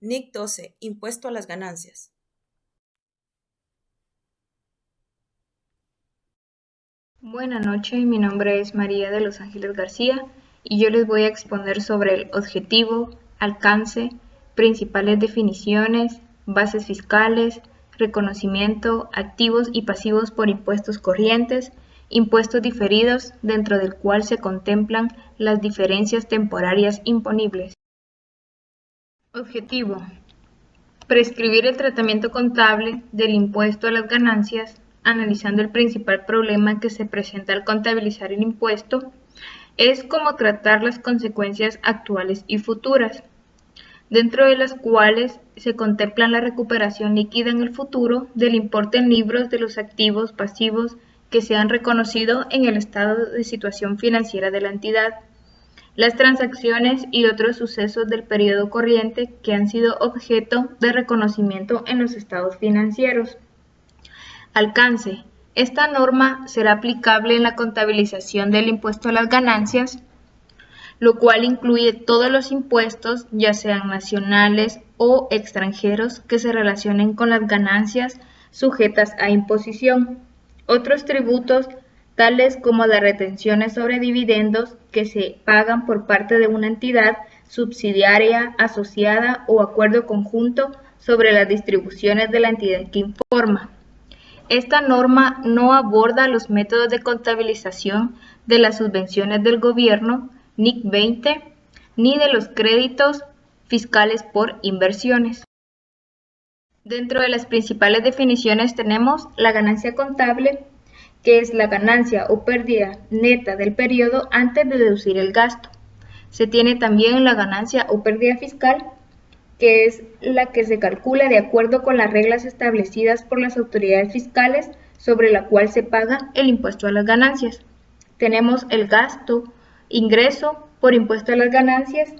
NIC 12. Impuesto a las ganancias. Buenas noches, mi nombre es María de los Ángeles García y yo les voy a exponer sobre el objetivo, alcance, principales definiciones, bases fiscales, reconocimiento, activos y pasivos por impuestos corrientes, impuestos diferidos, dentro del cual se contemplan las diferencias temporarias imponibles. Objetivo: prescribir el tratamiento contable del impuesto a las ganancias, analizando el principal problema que se presenta al contabilizar el impuesto, es cómo tratar las consecuencias actuales y futuras, dentro de las cuales se contempla la recuperación líquida en el futuro del importe en libros de los activos pasivos que se han reconocido en el estado de situación financiera de la entidad, las transacciones y otros sucesos del periodo corriente que han sido objeto de reconocimiento en los estados financieros. Alcance: esta norma será aplicable en la contabilización del impuesto a las ganancias, lo cual incluye todos los impuestos, ya sean nacionales o extranjeros, que se relacionen con las ganancias sujetas a imposición. Otros tributos, tales como las retenciones sobre dividendos que se pagan por parte de una entidad subsidiaria, asociada o acuerdo conjunto sobre las distribuciones de la entidad que informa. Esta norma no aborda los métodos de contabilización de las subvenciones del gobierno, NIC 20, ni de los créditos fiscales por inversiones. Dentro de las principales definiciones tenemos la ganancia contable, que es la ganancia o pérdida neta del periodo antes de deducir el gasto. Se tiene también la ganancia o pérdida fiscal, que es la que se calcula de acuerdo con las reglas establecidas por las autoridades fiscales sobre la cual se paga el impuesto a las ganancias. Tenemos el gasto, ingreso por impuesto a las ganancias,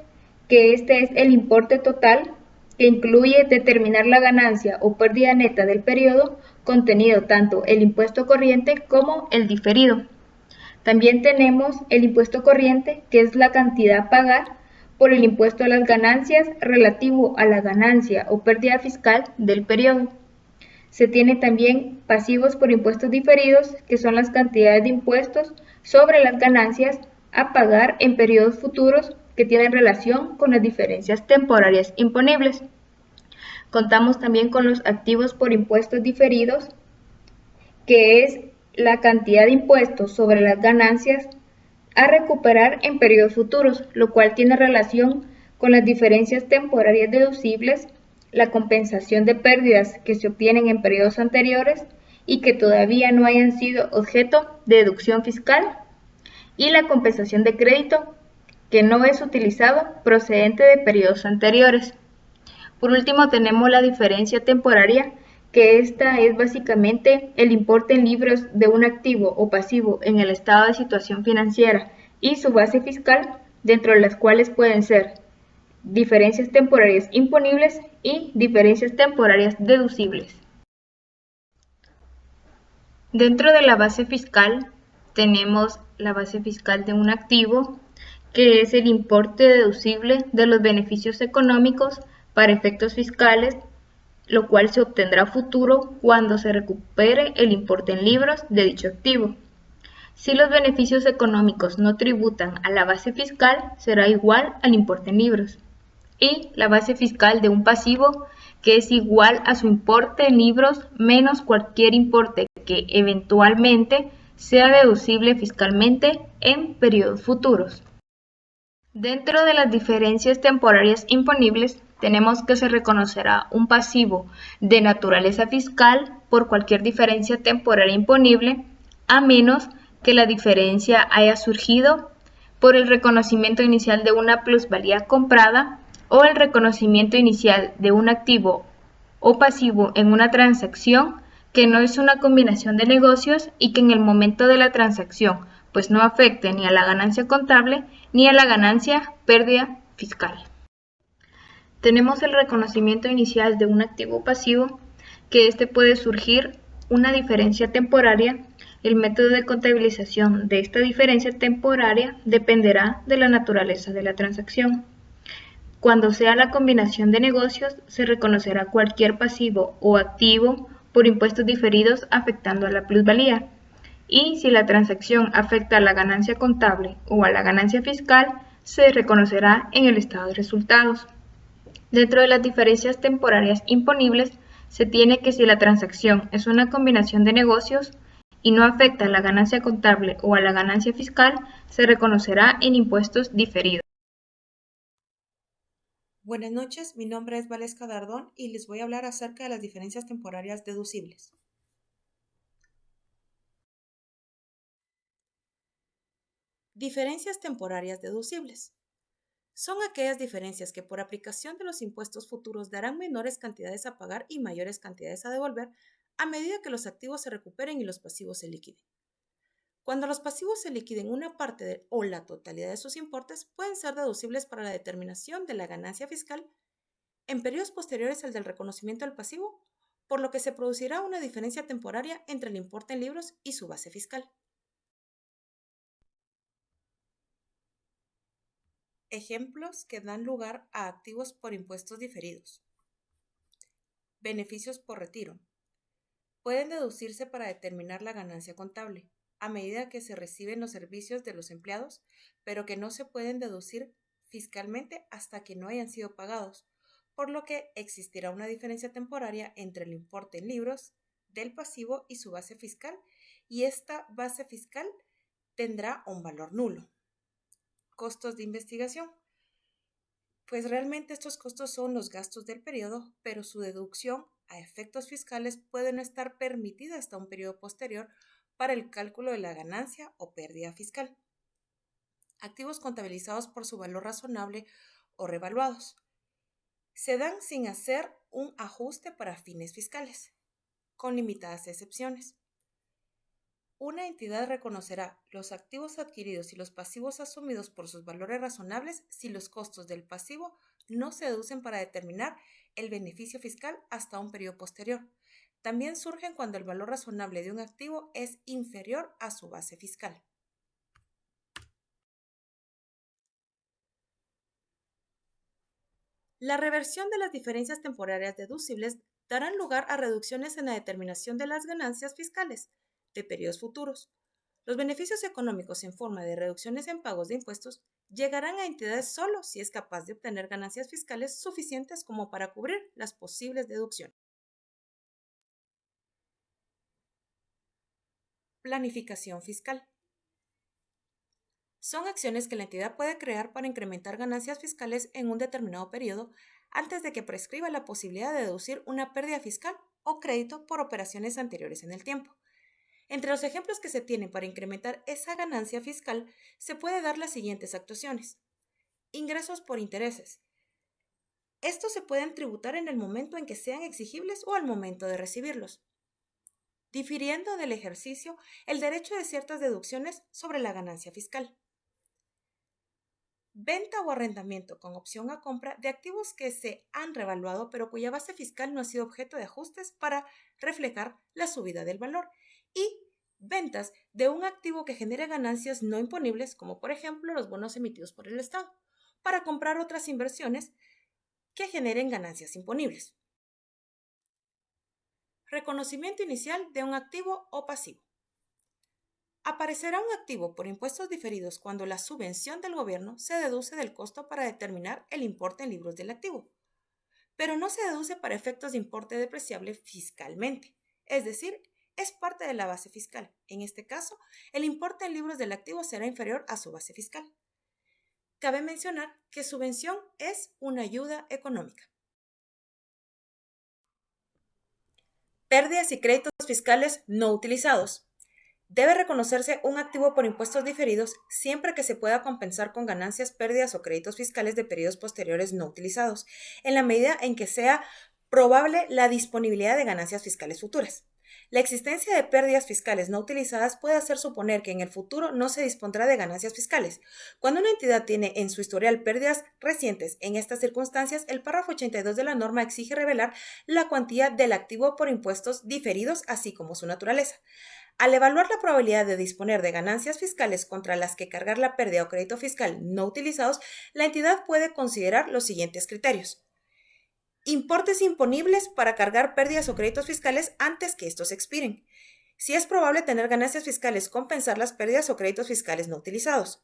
que este es el importe total que incluye determinar la ganancia o pérdida neta del periodo, contenido tanto el impuesto corriente como el diferido. También tenemos el impuesto corriente, que es la cantidad a pagar por el impuesto a las ganancias relativo a la ganancia o pérdida fiscal del periodo. Se tiene también pasivos por impuestos diferidos, que son las cantidades de impuestos sobre las ganancias a pagar en periodos futuros que tienen relación con las diferencias temporarias imponibles. Contamos también con los activos por impuestos diferidos, que es la cantidad de impuestos sobre las ganancias a recuperar en periodos futuros, lo cual tiene relación con las diferencias temporarias deducibles, la compensación de pérdidas que se obtienen en periodos anteriores y que todavía no hayan sido objeto de deducción fiscal, y la compensación de crédito que no es utilizado procedente de periodos anteriores. Por último, tenemos la diferencia temporaria, que esta es básicamente el importe en libros de un activo o pasivo en el estado de situación financiera y su base fiscal, dentro de las cuales pueden ser diferencias temporarias imponibles y diferencias temporarias deducibles. Dentro de la base fiscal tenemos la base fiscal de un activo, que es el importe deducible de los beneficios económicos para efectos fiscales, lo cual se obtendrá a futuro cuando se recupere el importe en libros de dicho activo. Si los beneficios económicos no tributan a la base fiscal, será igual al importe en libros. Y la base fiscal de un pasivo, que es igual a su importe en libros menos cualquier importe que eventualmente sea deducible fiscalmente en periodos futuros. Dentro de las diferencias temporarias imponibles, tenemos que se reconocerá un pasivo de naturaleza fiscal por cualquier diferencia temporaria imponible, a menos que la diferencia haya surgido por el reconocimiento inicial de una plusvalía comprada o el reconocimiento inicial de un activo o pasivo en una transacción que no es una combinación de negocios y que en el momento de la transacción pues no afecte ni a la ganancia contable ni a la ganancia pérdida fiscal. Tenemos el reconocimiento inicial de un activo o pasivo, que este puede surgir una diferencia temporaria. El método de contabilización de esta diferencia temporaria dependerá de la naturaleza de la transacción. Cuando sea la combinación de negocios, se reconocerá cualquier pasivo o activo por impuestos diferidos afectando a la plusvalía. Y si la transacción afecta a la ganancia contable o a la ganancia fiscal, se reconocerá en el estado de resultados. Dentro de las diferencias temporarias imponibles, se tiene que si la transacción es una combinación de negocios y no afecta a la ganancia contable o a la ganancia fiscal, se reconocerá en impuestos diferidos. Buenas noches, mi nombre es Valesca Dardón y les voy a hablar acerca de las diferencias temporarias deducibles. Diferencias temporarias deducibles. Son aquellas diferencias que por aplicación de los impuestos futuros darán menores cantidades a pagar y mayores cantidades a devolver a medida que los activos se recuperen y los pasivos se liquiden. Cuando los pasivos se liquiden una parte o la totalidad de sus importes, pueden ser deducibles para la determinación de la ganancia fiscal en periodos posteriores al del reconocimiento del pasivo, por lo que se producirá una diferencia temporaria entre el importe en libros y su base fiscal. Ejemplos que dan lugar a activos por impuestos diferidos. Beneficios por retiro. Pueden deducirse para determinar la ganancia contable, a medida que se reciben los servicios de los empleados, pero que no se pueden deducir fiscalmente hasta que no hayan sido pagados, por lo que existirá una diferencia temporaria entre el importe en libros del pasivo y su base fiscal, y esta base fiscal tendrá un valor nulo. Costos de investigación. Pues realmente estos costos son los gastos del periodo, pero su deducción a efectos fiscales puede no estar permitida hasta un periodo posterior para el cálculo de la ganancia o pérdida fiscal. Activos contabilizados por su valor razonable o revaluados. Se dan sin hacer un ajuste para fines fiscales, con limitadas excepciones. Una entidad reconocerá los activos adquiridos y los pasivos asumidos por sus valores razonables si los costos del pasivo no se deducen para determinar el beneficio fiscal hasta un periodo posterior. También surgen cuando el valor razonable de un activo es inferior a su base fiscal. La reversión de las diferencias temporarias deducibles darán lugar a reducciones en la determinación de las ganancias fiscales de periodos futuros. Los beneficios económicos en forma de reducciones en pagos de impuestos llegarán a entidades solo si es capaz de obtener ganancias fiscales suficientes como para cubrir las posibles deducciones. Planificación fiscal. Son acciones que la entidad puede crear para incrementar ganancias fiscales en un determinado periodo antes de que prescriba la posibilidad de deducir una pérdida fiscal o crédito por operaciones anteriores en el tiempo. Entre los ejemplos que se tienen para incrementar esa ganancia fiscal se puede dar las siguientes actuaciones. Ingresos por intereses. Estos se pueden tributar en el momento en que sean exigibles o al momento de recibirlos, difiriendo del ejercicio el derecho de ciertas deducciones sobre la ganancia fiscal. Venta o arrendamiento con opción a compra de activos que se han revaluado pero cuya base fiscal no ha sido objeto de ajustes para reflejar la subida del valor. Y ventas de un activo que genere ganancias no imponibles, como por ejemplo los bonos emitidos por el Estado, para comprar otras inversiones que generen ganancias imponibles. Reconocimiento inicial de un activo o pasivo. Aparecerá un activo por impuestos diferidos cuando la subvención del gobierno se deduce del costo para determinar el importe en libros del activo, pero no se deduce para efectos de importe depreciable fiscalmente, es decir, es parte de la base fiscal. En este caso, el importe en libros del activo será inferior a su base fiscal. Cabe mencionar que subvención es una ayuda económica. Pérdidas y créditos fiscales no utilizados. Debe reconocerse un activo por impuestos diferidos siempre que se pueda compensar con ganancias, pérdidas o créditos fiscales de periodos posteriores no utilizados, en la medida en que sea probable la disponibilidad de ganancias fiscales futuras. La existencia de pérdidas fiscales no utilizadas puede hacer suponer que en el futuro no se dispondrá de ganancias fiscales. Cuando una entidad tiene en su historial pérdidas recientes en estas circunstancias, el párrafo 82 de la norma exige revelar la cuantía del activo por impuestos diferidos, así como su naturaleza. Al evaluar la probabilidad de disponer de ganancias fiscales contra las que cargar la pérdida o crédito fiscal no utilizados, la entidad puede considerar los siguientes criterios. Importes imponibles para cargar pérdidas o créditos fiscales antes que estos expiren. Si es probable tener ganancias fiscales, compensar las pérdidas o créditos fiscales no utilizados.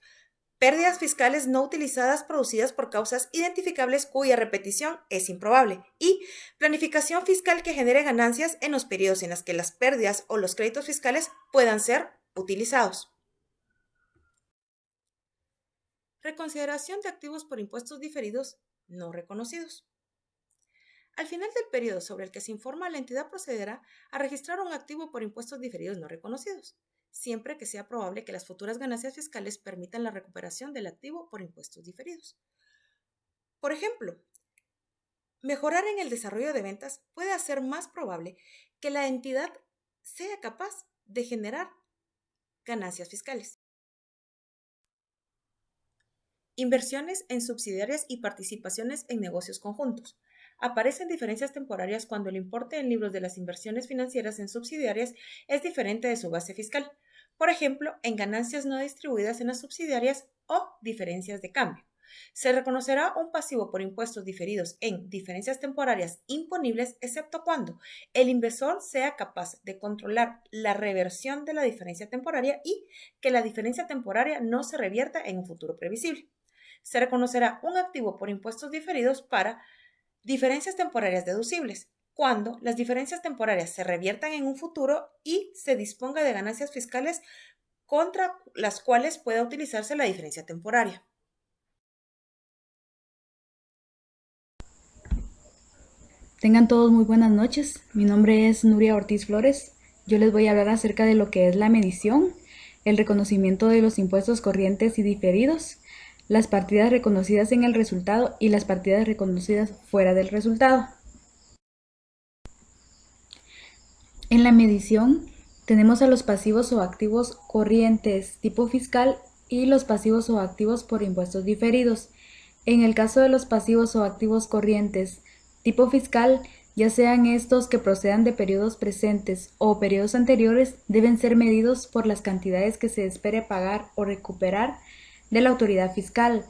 Pérdidas fiscales no utilizadas producidas por causas identificables cuya repetición es improbable. Y planificación fiscal que genere ganancias en los periodos en los que las pérdidas o los créditos fiscales puedan ser utilizados. Reconsideración de activos por impuestos diferidos no reconocidos. Al final del periodo sobre el que se informa, la entidad procederá a registrar un activo por impuestos diferidos no reconocidos, siempre que sea probable que las futuras ganancias fiscales permitan la recuperación del activo por impuestos diferidos. Por ejemplo, mejorar en el desarrollo de ventas puede hacer más probable que la entidad sea capaz de generar ganancias fiscales. Inversiones en subsidiarias y participaciones en negocios conjuntos. Aparecen diferencias temporarias cuando el importe en libros de las inversiones financieras en subsidiarias es diferente de su base fiscal. Por ejemplo, en ganancias no distribuidas en las subsidiarias o diferencias de cambio. Se reconocerá un pasivo por impuestos diferidos en diferencias temporarias imponibles, excepto cuando el inversor sea capaz de controlar la reversión de la diferencia temporaria y que la diferencia temporaria no se revierta en un futuro previsible. Se reconocerá un activo por impuestos diferidos para diferencias temporarias deducibles, cuando las diferencias temporarias se reviertan en un futuro y se disponga de ganancias fiscales contra las cuales pueda utilizarse la diferencia temporaria. Tengan todos muy buenas noches. Mi nombre es Nuria Ortiz Flores. Yo les voy a hablar acerca de lo que es la medición, el reconocimiento de los impuestos corrientes y diferidos, las partidas reconocidas en el resultado y las partidas reconocidas fuera del resultado. En la medición tenemos a los pasivos o activos corrientes tipo fiscal y los pasivos o activos por impuestos diferidos. En el caso de los pasivos o activos corrientes tipo fiscal, ya sean estos que procedan de periodos presentes o periodos anteriores, deben ser medidos por las cantidades que se espere pagar o recuperar de la autoridad fiscal.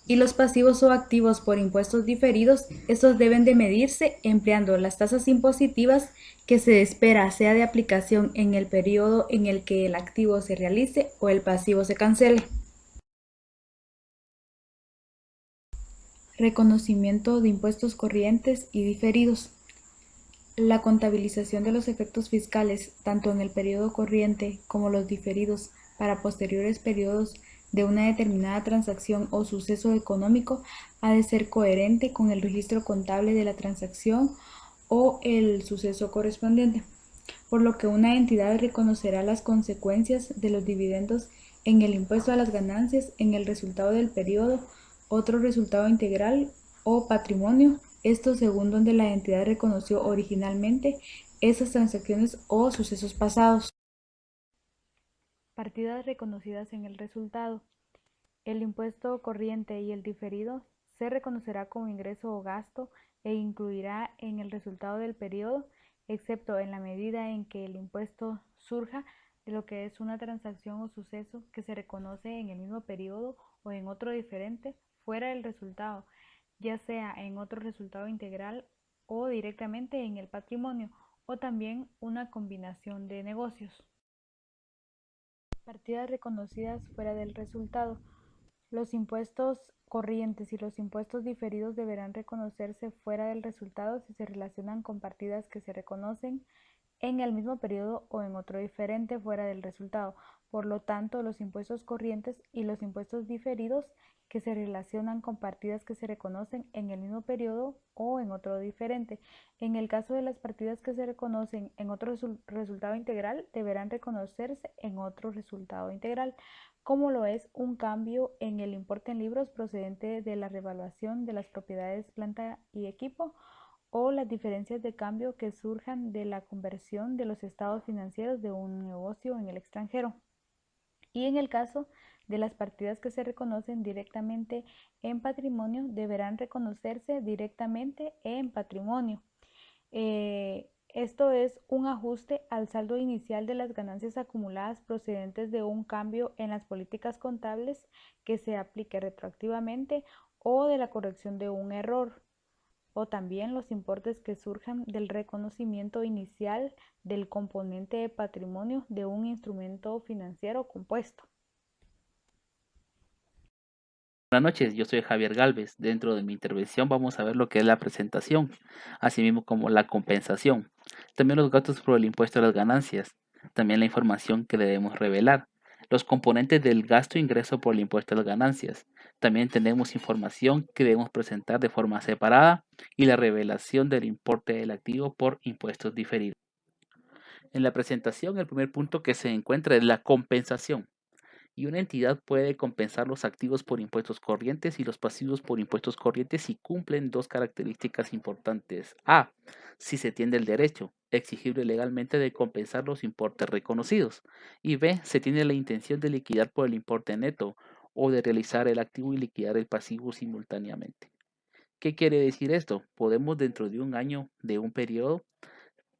Y los pasivos o activos por impuestos diferidos, estos deben de medirse empleando las tasas impositivas que se espera sea de aplicación en el periodo en el que el activo se realice o el pasivo se cancele. Reconocimiento de impuestos corrientes y diferidos. La contabilización de los efectos fiscales, tanto en el periodo corriente como los diferidos para posteriores periodos de una determinada transacción o suceso económico, ha de ser coherente con el registro contable de la transacción o el suceso correspondiente, por lo que una entidad reconocerá las consecuencias de los dividendos en el impuesto a las ganancias en el resultado del periodo, otro resultado integral o patrimonio, esto según donde la entidad reconoció originalmente esas transacciones o sucesos pasados. Partidas reconocidas en el resultado. El impuesto corriente y el diferido se reconocerá como ingreso o gasto e incluirá en el resultado del periodo, excepto en la medida en que el impuesto surja de lo que es una transacción o suceso que se reconoce en el mismo periodo o en otro diferente fuera del resultado, ya sea en otro resultado integral o directamente en el patrimonio, o también una combinación de negocios. Partidas reconocidas fuera del resultado. Los impuestos corrientes y los impuestos diferidos deberán reconocerse fuera del resultado si se relacionan con partidas que se reconocen en el mismo periodo o en otro diferente fuera del resultado. Por lo tanto, los impuestos corrientes y los impuestos diferidos que se relacionan con partidas que se reconocen en el mismo periodo o en otro diferente. En el caso de las partidas que se reconocen en otro resultado integral, deberán reconocerse en otro resultado integral, como lo es un cambio en el importe en libros procedente de la revaluación de las propiedades, planta y equipo, o las diferencias de cambio que surjan de la conversión de los estados financieros de un negocio en el extranjero. Y en el caso de las partidas que se reconocen directamente en patrimonio, deberán reconocerse directamente en patrimonio. Esto es un ajuste al saldo inicial de las ganancias acumuladas procedentes de un cambio en las políticas contables que se aplique retroactivamente o de la corrección de un error, o también los importes que surjan del reconocimiento inicial del componente de patrimonio de un instrumento financiero compuesto. Buenas noches, yo soy Javier Galvez. Dentro de mi intervención vamos a ver lo que es la presentación, asimismo como la compensación, también los gastos por el impuesto a las ganancias, también la información que debemos revelar, los componentes del gasto-ingreso por el impuesto a las ganancias. También tenemos información que debemos presentar de forma separada y la revelación del importe del activo por impuestos diferidos. En la presentación, el primer punto que se encuentra es la compensación. Y una entidad puede compensar los activos por impuestos corrientes y los pasivos por impuestos corrientes si cumplen dos características importantes. A. Si se tiene el derecho exigible legalmente de compensar los importes reconocidos. Y B. Se tiene la intención de liquidar por el importe neto o de realizar el activo y liquidar el pasivo simultáneamente. ¿Qué quiere decir esto? Podemos dentro de un año, de un periodo,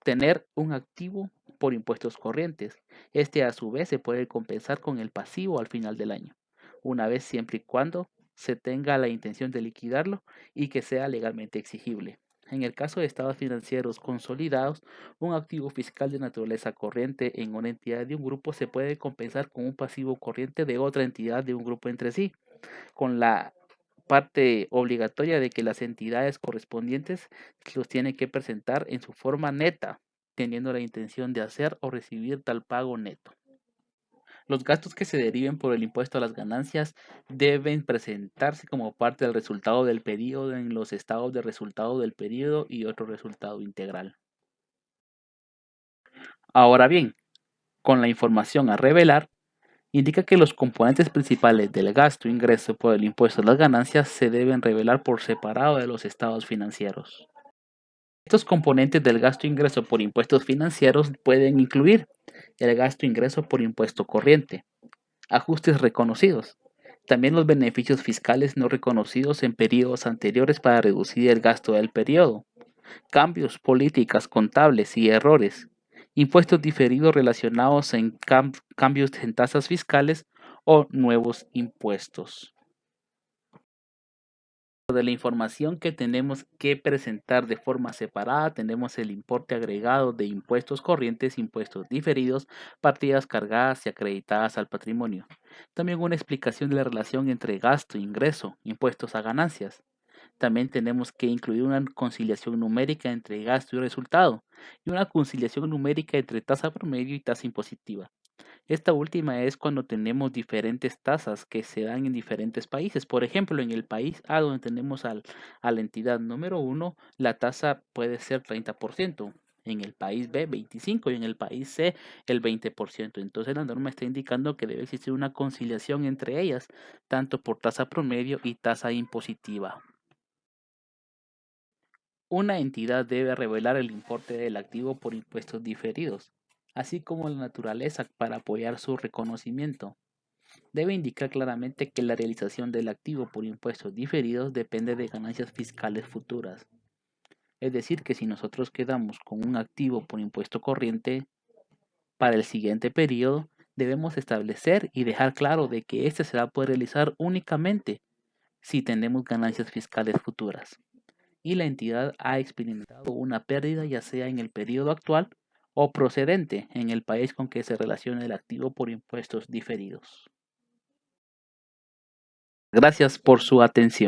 tener un activo por impuestos corrientes. Este a su vez se puede compensar con el pasivo al final del año, una vez siempre y cuando se tenga la intención de liquidarlo y que sea legalmente exigible. En el caso de estados financieros consolidados, un activo fiscal de naturaleza corriente en una entidad de un grupo se puede compensar con un pasivo corriente de otra entidad de un grupo entre sí, con la parte obligatoria de que las entidades correspondientes los tienen que presentar en su forma neta, teniendo la intención de hacer o recibir tal pago neto. Los gastos que se deriven por el impuesto a las ganancias deben presentarse como parte del resultado del periodo en los estados de resultado del periodo y otro resultado integral. Ahora bien, con la información a revelar, indica que los componentes principales del gasto ingreso por el impuesto a las ganancias se deben revelar por separado de los estados financieros. Estos componentes del gasto ingreso por impuestos financieros pueden incluir el gasto ingreso por impuesto corriente, ajustes reconocidos, también los beneficios fiscales no reconocidos en periodos anteriores para reducir el gasto del periodo, cambios, políticas contables y errores, impuestos diferidos relacionados en cambios en tasas fiscales o nuevos impuestos. De la información que tenemos que presentar de forma separada, tenemos el importe agregado de impuestos corrientes, impuestos diferidos, partidas cargadas y acreditadas al patrimonio. También una explicación de la relación entre gasto, ingreso, impuestos a ganancias. También tenemos que incluir una conciliación numérica entre gasto y resultado y una conciliación numérica entre tasa promedio y tasa impositiva. Esta última es cuando tenemos diferentes tasas que se dan en diferentes países. Por ejemplo, en el país A, donde tenemos a la entidad número 1, la tasa puede ser 30%. En el país B, 25%, y en el país C, el 20%. Entonces la norma está indicando que debe existir una conciliación entre ellas, tanto por tasa promedio y tasa impositiva. Una entidad debe revelar el importe del activo por impuestos diferidos, así como la naturaleza para apoyar su reconocimiento. Debe indicar claramente que la realización del activo por impuestos diferidos depende de ganancias fiscales futuras. Es decir, que si nosotros quedamos con un activo por impuesto corriente para el siguiente periodo, debemos establecer y dejar claro de que este se va a poder realizar únicamente si tenemos ganancias fiscales futuras y la entidad ha experimentado una pérdida ya sea en el periodo actual o procedente en el país con que se relaciona el activo por impuestos diferidos. Gracias por su atención.